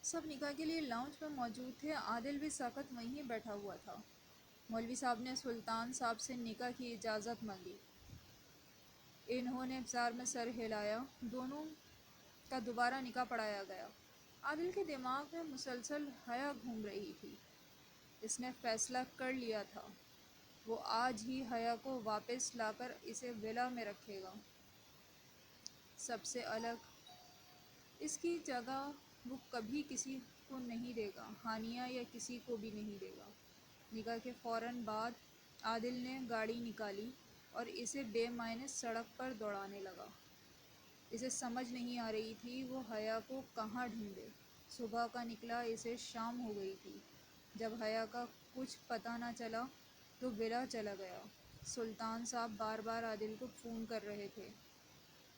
سب نکاح کے لیے لاؤنج میں موجود تھے۔ عادل بھی سخت وہیں بیٹھا ہوا تھا۔ مولوی صاحب نے سلطان صاحب سے نکاح کی اجازت مانگی۔ انہوں نے انتظار میں سر ہلایا۔ دونوں کا دوبارہ نکاح پڑھایا گیا۔ عادل کے دماغ میں مسلسل حیا گھوم رہی تھی۔ اس نے فیصلہ کر لیا تھا، وہ آج ہی حیا کو واپس لا کر اسے ولا میں رکھے گا، سب سے الگ۔ اس کی جگہ وہ کبھی کسی کو نہیں دے گا، ہانیہ یا کسی کو بھی نہیں دے گا۔ نکاح کے فوراً بعد عادل نے گاڑی نکالی اور اسے بے معنی سڑک پر دوڑانے لگا۔ اسے سمجھ نہیں آ رہی تھی وہ حیا کو کہاں ڈھونڈے۔ صبح کا نکلا، اسے شام ہو گئی تھی۔ جب حیا کا کچھ پتہ نہ چلا تو ولا چلا گیا۔ سلطان صاحب بار بار عادل کو فون کر رہے تھے۔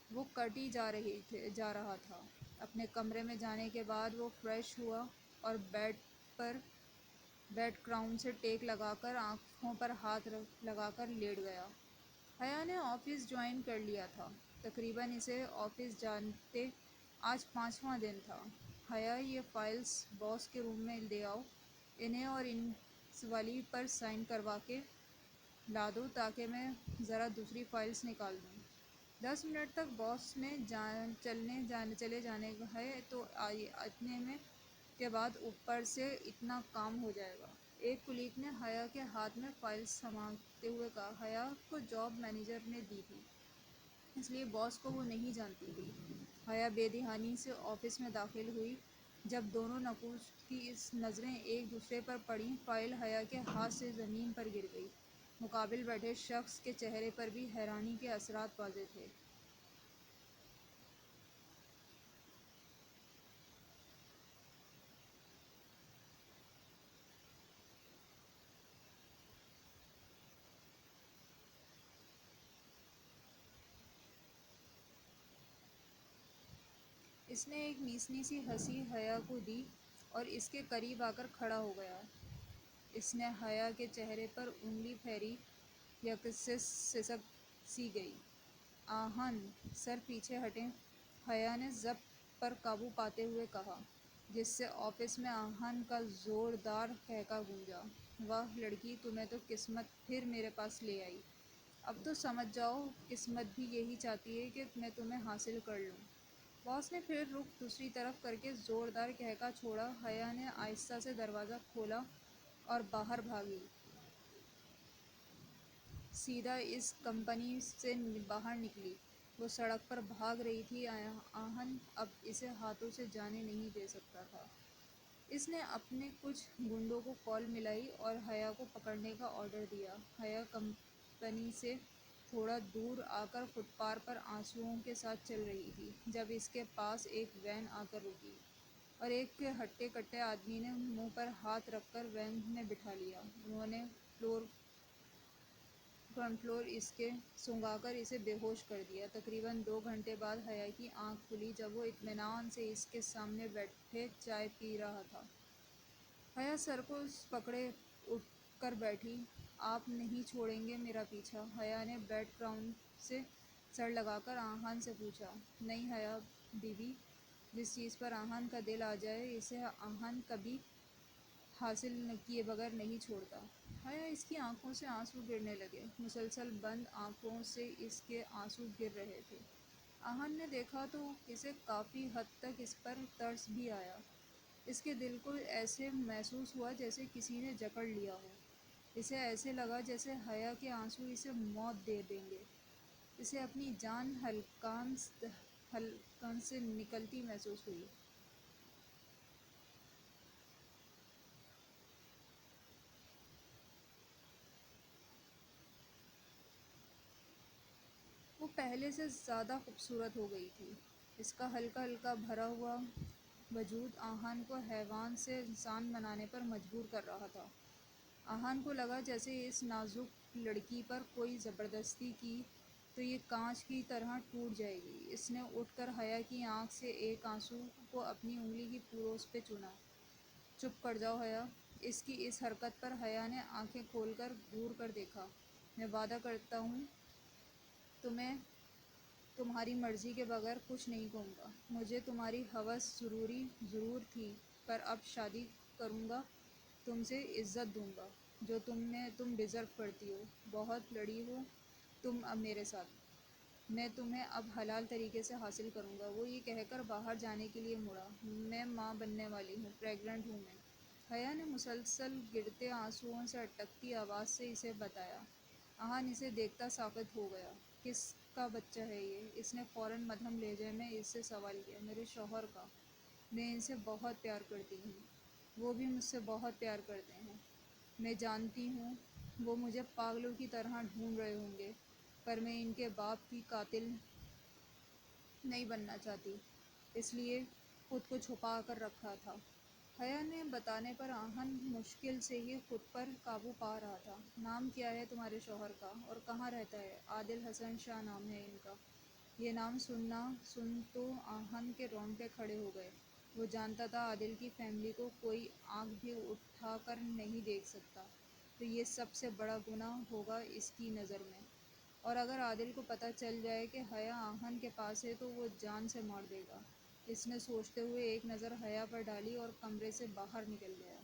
وہ کٹ ہی جا رہا تھا۔ اپنے کمرے میں جانے کے بعد وہ فریش ہوا اور بیڈ کراؤن سے ٹیک لگا کر آنکھوں پر ہاتھ لگا کر لیٹ گیا۔ حیا نے آفس جوائن کر لیا تھا۔ تقریباً اسے آفس جاتے آج 5واں دن تھا۔ حیا، یہ فائلز باس کے روم میں لے آؤ، انہیں اور اس والی پر سائن کروا کے لا دو تاکہ میں ذرا دوسری فائلز نکال دوں۔ 10 منٹ تک باس نے چلے جانے ہے تو اتنے کے بعد اوپر سے اتنا کام ہو جائے گا۔ ایک کلیگ نے حیا کے ہاتھ میں فائلز تھماتے ہوئے کہا۔ حیا کو جاب مینیجر نے دی تھی، اس لیے باس کو وہ نہیں جانتی تھی۔ حیا بے دھیانی سے آفس میں داخل ہوئی۔ جب دونوں نقوش کی نظریں ایک دوسرے پر پڑیں، فائل حیا کے ہاتھ سے زمین پر گر گئی۔ مقابل بیٹھے شخص کے چہرے پر بھی حیرانی کے اثرات واضح تھے۔ اس نے ایک میسنی سی ہنسی حیا کو دی اور اس کے قریب آ کر کھڑا ہو گیا۔ اس نے حیا کے چہرے پر انگلی پھیری، یکسر سسک سی گئی۔ آہن، سر پیچھے ہٹیں، حیا نے ضبط پر قابو پاتے ہوئے کہا، جس سے آفس میں آہن کا زوردار قہقہ گونجا۔ واہ لڑکی، تمہیں تو قسمت پھر میرے پاس لے آئی۔ اب تو سمجھ جاؤ، قسمت بھی یہی چاہتی ہے کہ میں تمہیں حاصل کر لوں۔ باس نے پھر رخ دوسری طرف کر کے زوردار قہقہ چھوڑا۔ حیا نے آہستہ سے دروازہ کھولا اور باہر بھاگی۔ سیدھا اس کمپنی سے باہر نکلی۔ وہ سڑک پر بھاگ رہی تھی۔ آہن اب اسے ہاتھوں سے جانے نہیں دے سکتا تھا۔ اس نے اپنے کچھ گنڈوں کو کال ملائی اور حیا کو پکڑنے کا آرڈر دیا۔ حیا کمپنی سے تھوڑا دور آ کر فٹ پاتھ پر آنسوؤں کے ساتھ چل رہی تھی جب اس کے پاس ایک وین آ کر رکی اور ایک ہٹے کٹے آدمی نے منہ پر ہاتھ رکھ کر وین میں بٹھا لیا۔ انہوں نے گراؤنڈ فلور اس کے سونگھا کر اسے بے ہوش کر دیا۔ تقریباً 2 گھنٹے بعد حیا کی آنکھ کھلی جب وہ اطمینان سے اس کے سامنے بیٹھے چائے پی رہا تھا۔ حیا سر کو پکڑے اٹھ کر بیٹھی۔ آپ نہیں چھوڑیں گے میرا پیچھا؟ حیا نے بیڈ کراؤن سے سر لگا کر آہن سے پوچھا۔ نہیں حیا بیوی، جس چیز پر آہن کا دل آ جائے اسے آہن کبھی حاصل کیے بغیر نہیں چھوڑتا۔ حیا، اس کی آنکھوں سے آنسو گرنے لگے۔ مسلسل بند آنکھوں سے اس کے آنسو گر رہے تھے۔ آہن نے دیکھا تو اسے کافی حد تک اس پر ترس بھی آیا۔ اس کے دل کو ایسے محسوس ہوا جیسے کسی نے جکڑ لیا ہو۔ اسے ایسے لگا جیسے حیا کے آنسو اسے موت دے دیں گے۔ اسے اپنی جان حلقان سے نکلتی محسوس ہوئی۔ وہ پہلے سے زیادہ خوبصورت ہو گئی تھی۔ اس کا ہلکا ہلکا بھرا ہوا وجود آہن کو حیوان سے انسان بنانے پر مجبور کر رہا تھا۔ آہن کو لگا جیسے اس نازک لڑکی پر کوئی زبردستی کی تو یہ کانچ کی طرح ٹوٹ جائے گی۔ اس نے اٹھ کر حیا کی آنکھ سے ایک آنسو کو اپنی انگلی کی پروس پہ چنا۔ چپ کر جاؤ حیا۔ اس کی اس حرکت پر حیا نے آنکھیں کھول کر گھور کر دیکھا۔ میں وعدہ کرتا ہوں تمہیں تمہاری مرضی کے بغیر کچھ نہیں کہوں گا۔ مجھے تمہاری ہوس ضرور تھی پر اب شادی کروں گا، تم سے عزت دوں گا جو تم ڈیزرو کرتی ہو، بہت لڑی ہو تم اب میرے ساتھ، میں تمہیں اب حلال طریقے سے حاصل کروں گا۔ وہ یہ کہہ کر باہر جانے کے لیے مڑا۔ میں ماں بننے والی ہوں، پریگننٹ ہوں میں، حیا نے مسلسل گرتے آنسوؤں سے اٹکتی آواز سے اسے بتایا۔ آہن اسے دیکھتا ساکت ہو گیا۔ کس کا بچہ ہے یہ؟ اس نے فوراً مدھم لہجے میں اس سے سوال کیا۔ میرے شوہر کا، میں ان سے بہت پیار کرتی ہوں، وہ بھی مجھ سے بہت پیار کرتے ہیں، میں جانتی ہوں وہ مجھے پاگلوں کی طرح ڈھونڈ رہے ہوں گے، پر میں ان کے باپ کی قاتل نہیں بننا چاہتی، اس لیے خود کو چھپا کر رکھا تھا۔ حیا نے بتانے پر آہن مشکل سے ہی خود پر قابو پا رہا تھا۔ نام کیا ہے تمہارے شوہر کا اور کہاں رہتا ہے؟ عادل حسن شاہ نام ہے ان کا۔ یہ نام سن تو آہن کے رونگٹے کھڑے ہو گئے۔ وہ جانتا تھا عادل کی فیملی کو کوئی آنکھ بھی اٹھا کر نہیں دیکھ سکتا، تو یہ سب سے بڑا گناہ ہوگا اس کی نظر میں، اور اگر عادل کو پتہ چل جائے کہ حیا آہن کے پاس ہے تو وہ جان سے مار دے گا۔ اس نے سوچتے ہوئے ایک نظر حیا پر ڈالی اور کمرے سے باہر نکل گیا۔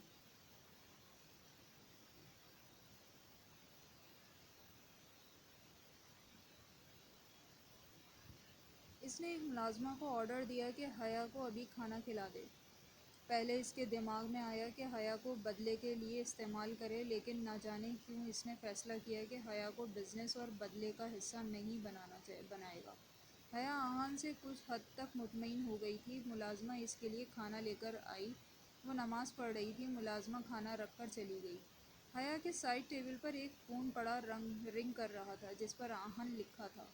اس نے ایک ملازمہ کو آرڈر دیا کہ حیا کو ابھی کھانا کھلا دے۔ پہلے اس کے دماغ میں آیا کہ حیا کو بدلے کے لیے استعمال کرے، لیکن نہ جانے کیوں اس نے فیصلہ کیا کہ حیا کو بزنس اور بدلے کا حصہ نہیں بنائے گا۔ حیا آہن سے کچھ حد تک مطمئن ہو گئی تھی۔ ملازمہ اس کے لیے کھانا لے کر آئی۔ وہ نماز پڑھ رہی تھی۔ ملازمہ کھانا رکھ کر چلی گئی۔ حیا کے سائڈ ٹیبل پر ایک فون پڑا رنگ کر رہا تھا جس پر آہن لکھا تھا۔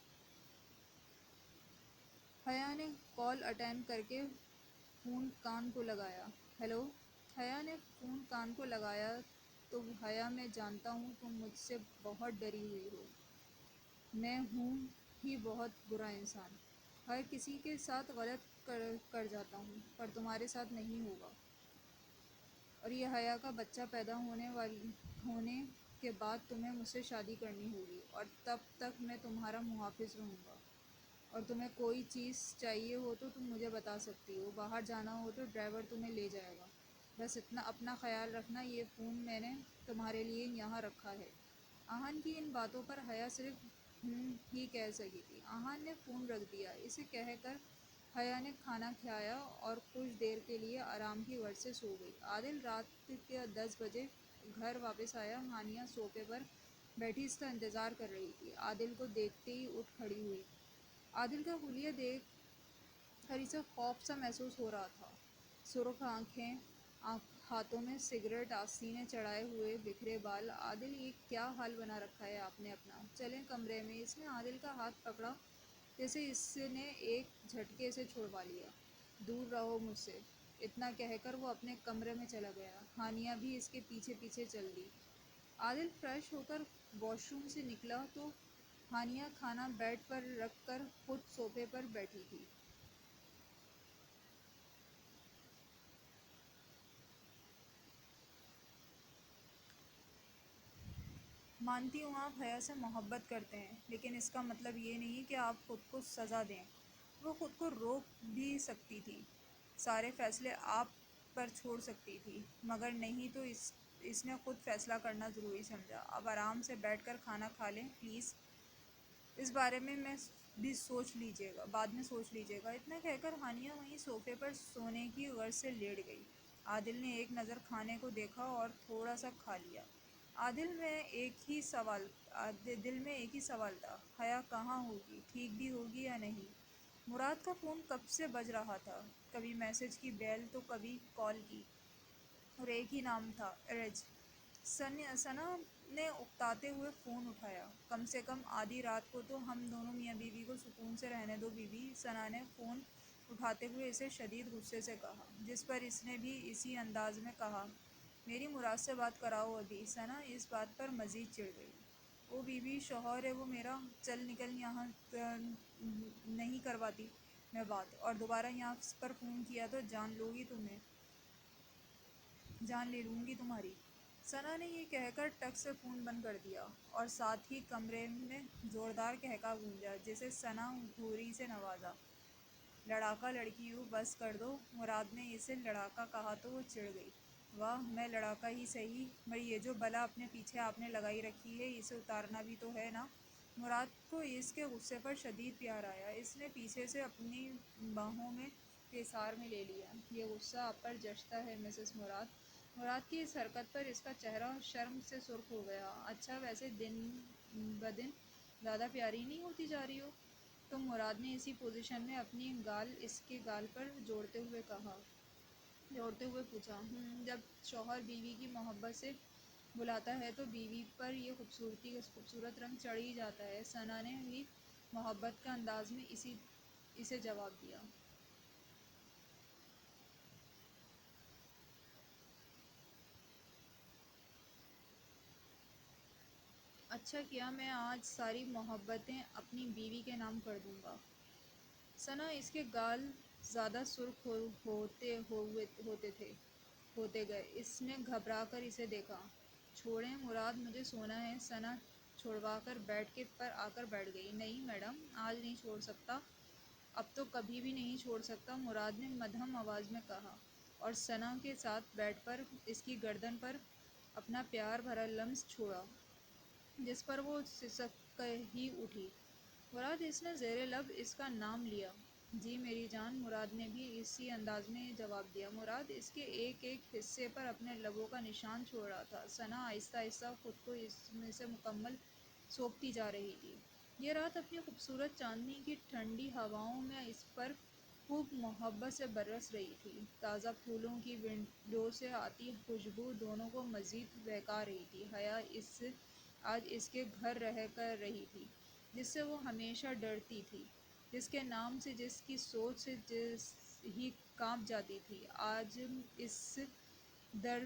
حیا نے کال اٹینڈ کر کے فون کان کو لگایا۔ ہیلو! حیا نے فون کان کو لگایا تو حیا میں جانتا ہوں تم مجھ سے بہت ڈری ہوئی ہو، میں ہوں ہی بہت برا انسان، ہر کسی کے ساتھ غلط کر جاتا ہوں، پر تمہارے ساتھ نہیں ہوگا، اور یہ حیا کا بچہ پیدا ہونے کے بعد تمہیں مجھ سے شادی کرنی ہوگی، اور تب تک میں تمہارا محافظ رہوں گا، اور تمہیں کوئی چیز چاہیے ہو تو تم مجھے بتا سکتی ہو، باہر جانا ہو تو ڈرائیور تمہیں لے جائے گا، بس اتنا اپنا خیال رکھنا، یہ فون میں نے تمہارے لیے یہاں رکھا ہے۔ آہن کی ان باتوں پر حیا صرف ہی کہہ سکی تھی۔ آہن نے فون رکھ دیا۔ اسے کہہ کر حیا نے کھانا کھایا اور کچھ دیر کے لیے آرام کی غرض سے سو گئی۔ عادل رات کے 10 بجے گھر واپس آیا۔ ہانیہ صوفے پر بیٹھی اس کا انتظار کر رہی تھی۔ عادل کو دیکھتے ہی اٹھ کھڑی ہوئی۔ عادل کا حلیہ دیکھ کر اسے خوف سا محسوس ہو رہا تھا۔ سرخ آنکھیں، ہاتھوں میں سگریٹ، آستینے چڑھائے ہوئے بکھرے بال۔ عادل یہ کیا حال بنا رکھا ہے آپ نے اپنا؟ چلیں کمرے میں۔ اس نے عادل کا ہاتھ پکڑا جیسے اس نے ایک جھٹکے سے چھڑوا لیا۔ دور رہو مجھ سے، اتنا کہہ کر وہ اپنے کمرے میں چلا گیا۔ ہانیہ بھی اس کے پیچھے پیچھے چل دی۔ عادل فریش ہو کر واش روم سے نکلا تو ہانیہ کھانا بیڈ پر رکھ کر خود صوفے پر بیٹھی تھی۔ مانتی ہوں آپ حیا سے محبت کرتے ہیں، لیکن اس کا مطلب یہ نہیں کہ آپ خود کو سزا دیں۔ وہ خود کو روک بھی سکتی تھی، سارے فیصلے آپ پر چھوڑ سکتی تھی، مگر نہیں تو اس نے خود فیصلہ کرنا ضروری سمجھا۔ اب آرام سے بیٹھ کر کھانا کھا لیں پلیز، اس بارے میں بھی سوچ لیجیے گا، بعد میں سوچ لیجیے گا۔ اتنا کہہ کر ہانیہ وہیں صوفے پر سونے کی غرض سے لیٹ گئی۔ عادل نے ایک نظر کھانے کو دیکھا اور تھوڑا سا کھا لیا۔ دل میں ایک ہی سوال تھا، حیا کہاں ہوگی، ٹھیک بھی ہوگی یا نہیں؟ مراد کا فون کب سے بج رہا تھا، کبھی میسج کی بیل تو کبھی کال کی، اور ایک ہی نام تھا، ارج۔ ثنا نے اکتاتے ہوئے فون اٹھایا۔ کم سے کم آدھی رات کو تو ہم دونوں میاں بیوی کو سکون سے رہنے دو بی بی، ثنا نے فون اٹھاتے ہوئے اسے شدید غصے سے کہا، جس پر اس نے بھی اسی انداز میں کہا، میری مراد سے بات کراؤ ابھی۔ ثنا اس بات پر مزید چڑ گئی۔ او بی بی، شوہر ہے وہ میرا، چل نکل یہاں، نہیں کرواتی میں بات، اور دوبارہ یہاں پر فون کیا تو جان لے لوں گی تمہاری۔ ثنا نے یہ کہہ کر ٹک سے فون بند کر دیا، اور ساتھ ہی کمرے میں زوردار قہقہا گونجا جسے ثنا گھوری سے نوازا۔ لڑاکا لڑکیوں بس کر دو۔ مراد نے اسے لڑاکا کہا تو وہ چڑ گئی۔ واہ، میں لڑاکا ہی صحیح، مگر یہ جو بلا اپنے پیچھے آپ نے لگائی رکھی ہے اسے اتارنا بھی تو ہے نا۔ مراد کو اس کے غصے پر شدید پیار آیا۔ اس نے پیچھے سے اپنی باہوں میں کیسار میں لے لیا۔ یہ غصہ آپ پر جچتا ہے مسز مراد؟ مراد کی اس حرکت پر اس کا چہرہ شرم سے سرخ ہو گیا۔ اچھا، ویسے دن بدن زیادہ پیاری نہیں ہوتی جا رہی ہو تم؟ مراد نے اسی پوزیشن میں اپنی گال اس کے گال پر جوڑتے ہوئے پوچھا۔ جب شوہر بیوی کی محبت سے بلاتا ہے تو بیوی پر یہ خوبصورت رنگ چڑھ ہی جاتا ہے۔ ثنا نے بھی محبت کے انداز میں اسے جواب دیا۔ اچھا کیا، میں آج ساری محبتیں اپنی بیوی کے نام کر دوں گا۔ ثنا، اس کے گال زیادہ سرخ ہوتے گئے۔ اس نے گھبرا کر اسے دیکھا۔ چھوڑیں مراد، مجھے سونا ہے۔ ثنا چھڑوا کر بیڈ پر آ کر بیٹھ گئی۔ نہیں میڈم، آج نہیں چھوڑ سکتا، اب تو کبھی بھی نہیں چھوڑ سکتا، مراد نے مدھم آواز میں کہا، اور ثنا کے ساتھ بیڈ پر اس کی گردن پر اپنا پیار بھرا لمس چھوڑا جس پر وہ سسک ہی اٹھی۔ مراد، اس نے زیر لب اس کا نام لیا۔ جی میری جان، مراد نے بھی اسی انداز میں جواب دیا۔ مراد اس کے ایک ایک حصے پر اپنے لبوں کا نشان چھوڑ رہا تھا۔ ثنا آہستہ آہستہ خود کو اس میں سے مکمل سونپتی جا رہی تھی۔ یہ رات اپنی خوبصورت چاندنی کی ٹھنڈی ہواؤں میں اس پر خوب محبت سے برس رہی تھی۔ تازہ پھولوں کی ونڈو سے آتی خوشبو دونوں کو مزید بہکا رہی تھی۔ حیا آج اس کے گھر رہ کر رہی تھی جس سے وہ ہمیشہ ڈرتی تھی، جس کے نام سے، جس کی سوچ سے ہی کانپ جاتی تھی، آج اس در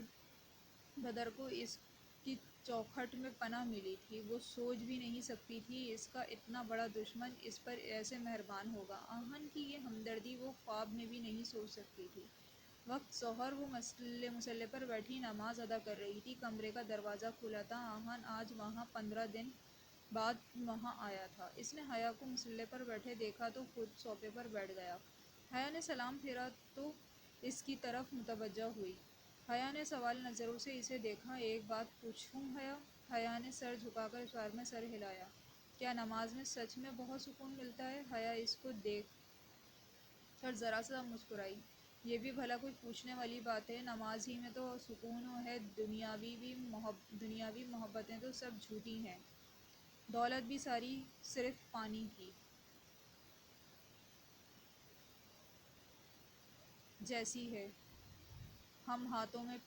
بدر کو اس کی چوکھٹ میں پناہ ملی تھی۔ وہ سوچ بھی نہیں سکتی تھی اس کا اتنا بڑا دشمن اس پر ایسے مہربان ہوگا۔ آہن کی یہ ہمدردی وہ خواب میں بھی نہیں سوچ سکتی تھی۔ وقت ظہر وہ مصلے پر بیٹھی نماز ادا کر رہی تھی۔ کمرے کا دروازہ کھلا تھا۔ آہن آج وہاں 15 دن بعد وہاں آیا تھا۔ اس نے حیا کو مصلے پر بیٹھے دیکھا تو خود صوفے پر بیٹھ گیا۔ حیا نے سلام پھیرا تو اس کی طرف متوجہ ہوئی۔ حیا نے سوال نظروں سے اسے دیکھا۔ ایک بات پوچھوں حیا؟ حیا نے سر جھکا کر اس بارے میں سر ہلایا۔ کیا نماز میں سچ میں بہت سکون ملتا ہے؟ حیا اس کو دیکھ کر ذرا سا مسکرائی۔ یہ بھی بھلا کوئی پوچھنے والی بات ہے، نماز ہی میں تو سکون ہے، دنیاوی محبتیں تو سب جھوٹی ہیں، دولت بھی ساری صرف پانی کی جیسی ہے، ہم ہاتھوں میں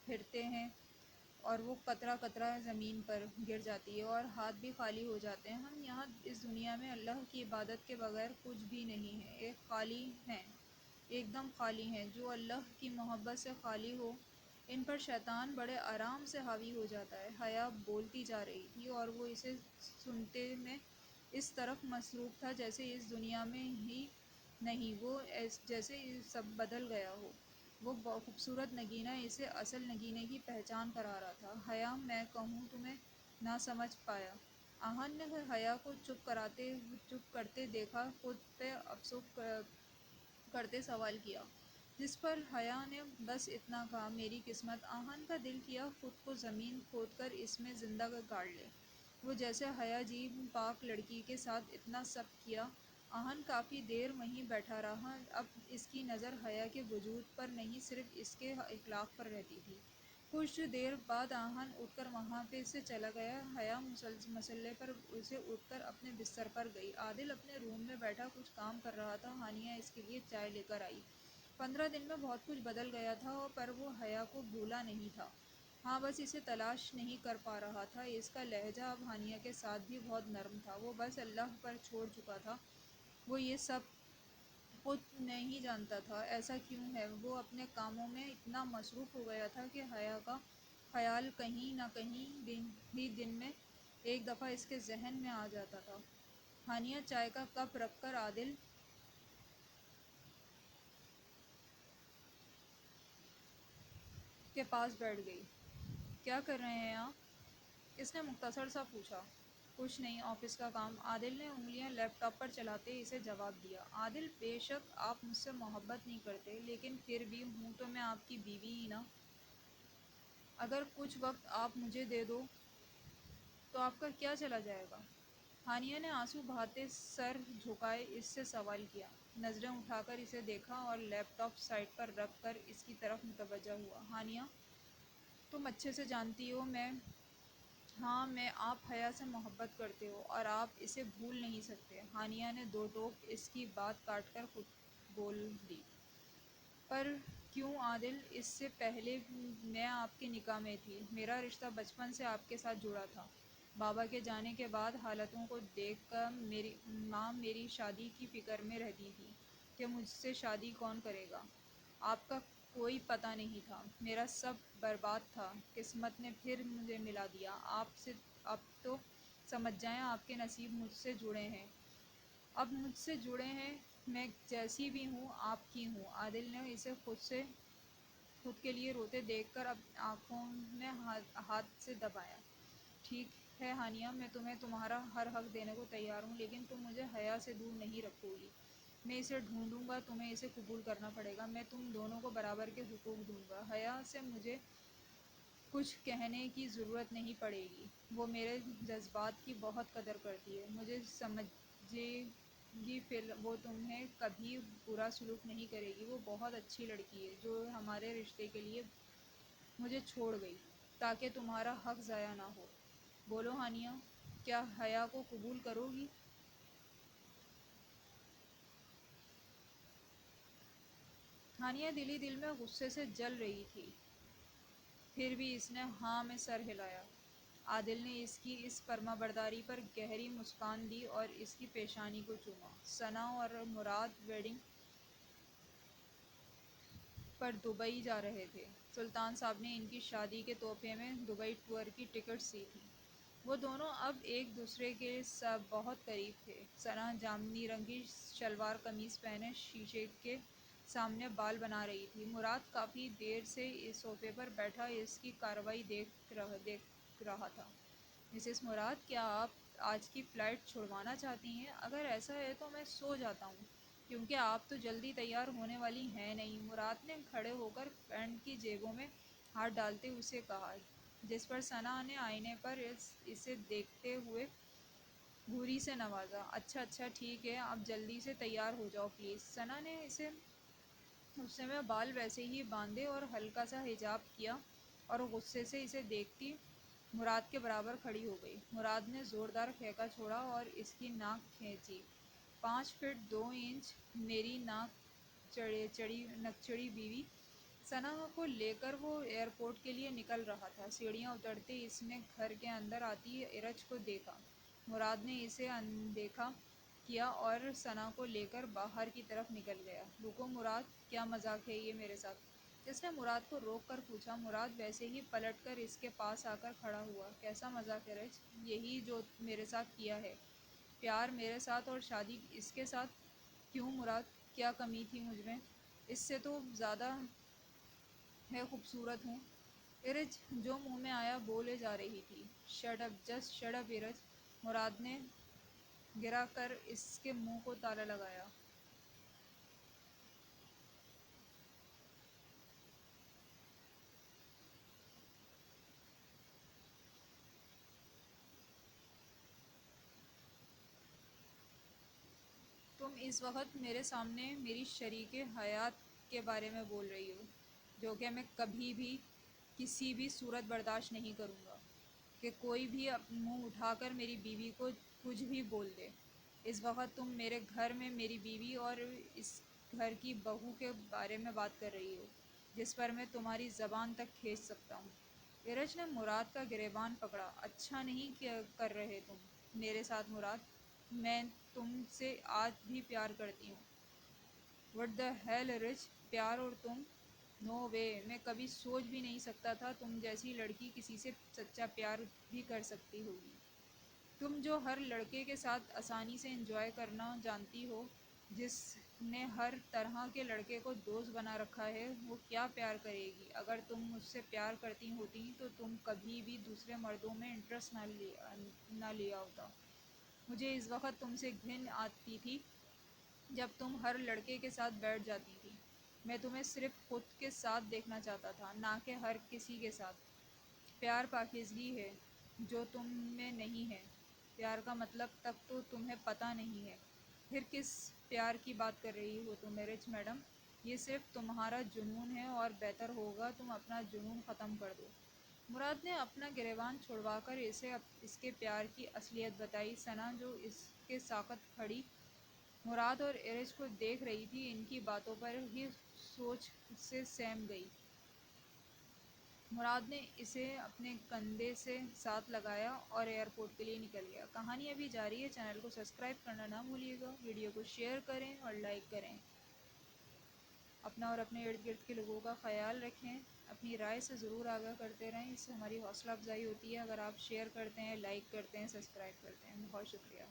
پھرتے ہیں اور وہ قطرہ قطرہ زمین پر گر جاتی ہے اور ہاتھ بھی خالی ہو جاتے ہیں۔ ہم یہاں اس دنیا میں اللہ کی عبادت کے بغیر کچھ بھی نہیں ہیں، ایک دم خالی ہیں۔ جو اللہ کی محبت سے خالی ہو، ان پر شیطان بڑے آرام سے حاوی ہو جاتا ہے۔ حیا بولتی جا رہی تھی اور وہ اسے سنتے میں اس طرح مصروف تھا جیسے اس دنیا میں ہی نہیں، وہ جیسے سب بدل گیا ہو۔ وہ خوبصورت نگینہ اسے اصل نگینے کی پہچان کرا رہا تھا۔ حیا، میں کہوں تمہیں نہ سمجھ پایا؟ آہن نے حیا کو چپ کرتے دیکھا، خود پہ افسوس کرتے سوال کیا، جس پر حیا نے بس اتنا کہا، میری قسمت۔ آہن کا دل کیا خود کو زمین کھود کر اس میں زندہ گاڑ لے۔ وہ جیسے حیا جی پاک لڑکی کے ساتھ اتنا سب کیا۔ آہن کافی دیر وہیں بیٹھا رہا، اب اس کی نظر حیا کے وجود پر نہیں، صرف اس کے اخلاق پر رہتی تھی۔ کچھ دیر بعد آہن اٹھ کر وہاں سے چلا گیا۔ حیا مصلے پر سے اٹھ کر اپنے بستر پر گئی۔ عادل اپنے روم میں بیٹھا کچھ کام کر رہا تھا۔ ہانیہ اس کے لیے چائے لے کر آئی۔ 15 دن میں بہت کچھ بدل گیا تھا، پر وہ حیا کو بھولا نہیں تھا۔ ہاں، بس اسے تلاش نہیں کر پا رہا تھا۔ اس کا لہجہ اب ہانیہ کے ساتھ بھی بہت نرم تھا۔ وہ بس اللہ پر چھوڑ چکا تھا، وہ یہ سب خود نہیں جانتا تھا ایسا کیوں ہے۔ وہ اپنے کاموں میں اتنا مصروف ہو گیا تھا کہ حیا کا خیال کہیں نہ کہیں ہی دن میں ایک دفعہ اس کے ذہن میں آ جاتا تھا۔ ہانیہ چائے کا کپ رکھ کر عادل کے پاس بیٹھ گئی۔ کیا کر رہے ہیں آپ؟ اس نے مختصر سا پوچھا۔ کچھ نہیں، آفس کا کام۔ عادل نے انگلیاں لیپ ٹاپ پر چلاتے اسے جواب دیا۔ عادل، بے شک آپ مجھ سے محبت نہیں کرتے، لیکن پھر بھی ہوں تو میں آپ کی بیوی ہی نا۔ اگر کچھ وقت آپ مجھے دے دو تو آپ کا کیا چلا جائے گا؟ ہانیہ نے آنسو بہاتے سر جھکائے اس سے سوال کیا۔ نظریں اٹھا کر اسے دیکھا اور لیپ ٹاپ سائڈ پر رکھ کر اس کی طرف متوجہ ہوا۔ ہانیہ، تم اچھے سے جانتی ہو ہاں میں آپ حیا سے محبت کرتے ہو اور آپ اسے بھول نہیں سکتے۔ ہانیہ نے دو ٹوک اس کی بات کاٹ کر خود بول دی۔ پر کیوں عادل، اس سے پہلے میں آپ کے نکاح میں تھی، میرا رشتہ بچپن سے آپ کے ساتھ جڑا تھا۔ بابا کے جانے کے بعد حالتوں کو دیکھ کر میری ماں میری شادی کی فکر میں رہتی تھی کہ مجھ سے شادی کون کرے گا۔ آپ کا کوئی پتہ نہیں تھا، میرا سب برباد تھا، قسمت نے پھر مجھے ملا دیا۔ اب تو سمجھ جائیں آپ کے نصیب مجھ سے جڑے ہیں، اب مجھ سے جڑے ہیں، میں جیسی بھی ہوں آپ کی ہوں۔ عادل نے اسے خود کے لیے روتے دیکھ کر اب آنکھوں میں ہاتھ سے دبایا۔ ٹھیک ہے ہانیہ، میں تمہیں تمہارا ہر حق دینے کو تیار ہوں، لیکن تم مجھے حیا سے دور نہیں رکھو گی۔ میں اسے ڈھونڈوں گا، تمہیں اسے قبول کرنا پڑے گا، میں تم دونوں کو برابر کے حقوق دوں گا۔ حیا سے مجھے کچھ کہنے کی ضرورت نہیں پڑے گی، وہ میرے جذبات کی بہت قدر کرتی ہے، مجھے سمجھے گی، پھر وہ تمہیں کبھی برا سلوک نہیں کرے گی۔ وہ بہت اچھی لڑکی ہے جو ہمارے رشتے کے لیے مجھے چھوڑ گئی تاکہ تمہارا حق ضائع نہ ہو۔ بولو ہانیہ، کیا حیا کو قبول کرو گی؟ ہانیہ دل ہی دل میں غصے سے جل رہی تھی، پھر بھی اس نے ہاں میں سر ہلایا۔ عادل نے اس کی اس فرما برداری پر گہری مسکان دی اور اس کی پیشانی کو چوما۔ ثنا اور مراد ویڈنگ پر دبئی جا رہے تھے۔ سلطان صاحب نے ان کی شادی کے تحفے میں دبئی ٹور کی ٹکٹس دی تھی۔ وہ دونوں اب ایک دوسرے کے بہت قریب تھے۔ ثنا جامنی رنگ کی شلوار قمیض پہنے شیشے کے سامنے بال بنا رہی تھی۔ مراد کافی دیر سے اس صوفے پر بیٹھا اس کی کارروائی دیکھ رہا تھا۔ مسز مراد، کیا آپ آج کی فلائٹ چھڑوانا چاہتی ہیں؟ اگر ایسا ہے تو میں سو جاتا ہوں، کیونکہ آپ تو جلدی تیار ہونے والی ہیں نہیں۔ مراد نے کھڑے ہو کر پینٹ کی جیبوں میں ہاتھ ڈالتے اسے کہا، جس پر ثنا نے آئینے پر اسے دیکھتے ہوئے گھوری سے نوازا۔ اچھا اچھا ٹھیک ہے، اب جلدی سے تیار ہو جاؤ پلیز۔ ثنا نے غصے میں بال ویسے ہی باندھے اور ہلکا سا حجاب کیا اور غصے سے اسے دیکھتی مراد کے برابر کھڑی ہو گئی۔ مراد نے زوردار کھینکا چھوڑا اور اس کی ناک کھینچی۔ 5 فٹ 2 انچ میری نکچڑی بیوی۔ ثنا کو لے کر وہ ایئرپورٹ کے لیے نکل رہا تھا۔ سیڑھیاں اترتے اس نے گھر کے اندر آتی ارج کو دیکھا۔ مراد نے اسے اندیکھا کیا اور ثنا کو لے کر باہر کی طرف نکل گیا۔ رکو مراد، کیا مذاق ہے یہ میرے ساتھ؟ اس نے مراد کو روک کر پوچھا۔ مراد ویسے ہی پلٹ کر اس کے پاس آ کر کھڑا ہوا۔ کیسا مذاق ہے رج؟ یہی جو میرے ساتھ کیا ہے، پیار میرے ساتھ اور شادی اس کے ساتھ۔ کیوں مراد، کیا کمی تھی مجھ میں؟ اس سے تو زیادہ ہے خوبصورت ہوں۔ ارج جو منہ میں آیا بولے جا رہی تھی۔ Shut up, just shut up Areej. Murad نے گرا کر اس کے منہ کو تالا لگایا۔ تم اس وقت میرے سامنے میری شریک حیات کے بارے میں بول رہی ہو، جو کہ میں کبھی بھی کسی بھی صورت برداشت نہیں کروں گا کہ کوئی بھی منہ اٹھا کر میری بیوی کو کچھ بھی بول دے۔ اس وقت تم میرے گھر میں میری بیوی اور اس گھر کی بہو کے بارے میں بات کر رہی ہو، جس پر میں تمہاری زبان تک کھینچ سکتا ہوں۔ ارج نے مراد کا گریبان پکڑا۔ اچھا نہیں کر رہے تم میرے ساتھ مراد، میں تم سے آج بھی پیار کرتی ہوں۔ وٹ دی ہیل ارج، پیار اور تم؟ نو وے، میں کبھی سوچ بھی نہیں سکتا تھا تم جیسی لڑکی کسی سے سچا پیار بھی کر سکتی ہوگی۔ تم جو ہر لڑکے کے ساتھ آسانی سے انجوائے کرنا جانتی ہو، جس نے ہر طرح کے لڑکے کو دوست بنا رکھا ہے، وہ کیا پیار کرے گی؟ اگر تم مجھ سے پیار کرتی ہوتی تو تم کبھی بھی دوسرے مردوں میں انٹرسٹ نہ لیا ہوتا۔ مجھے اس وقت تم سے گھن آتی تھی جب تم ہر لڑکے کے ساتھ بیٹھ جاتی تھی۔ میں تمہیں صرف خود کے ساتھ دیکھنا چاہتا تھا، نہ کہ ہر کسی کے ساتھ۔ پیار پاکیزگی ہے جو تم میں نہیں ہے۔ پیار کا مطلب تک تو تمہیں پتہ نہیں ہے۔ پھر کس پیار کی بات کر رہی ہو تم رچ میڈم؟ یہ صرف تمہارا جنون ہے اور بہتر ہوگا تم اپنا جنون ختم کر دو۔ مراد نے اپنا گریبان چھڑوا کر اسے اس کے پیار کی اصلیت بتائی۔ ثنا جو اس کے ساکت کھڑی مراد اور ارج کو دیکھ رہی تھی، ان کی باتوں پر ہی سوچ سے سہم گئی۔ مراد نے اسے اپنے کندھے سے ساتھ لگایا اور ایئرپورٹ کے لیے نکل گیا۔ کہانی ابھی جاری ہے، چینل کو سبسکرائب کرنا نہ بھولیے گا، ویڈیو کو شیئر کریں اور لائک کریں۔ اپنا اور اپنے ارد گرد کے لوگوں کا خیال رکھیں۔ اپنی رائے سے ضرور آگاہ کرتے رہیں، اس سے ہماری حوصلہ افزائی ہوتی ہے۔ اگر آپ شیئر کرتے ہیں، لائک کرتے ہیں، سبسکرائب کرتے ہیں، بہت شکریہ۔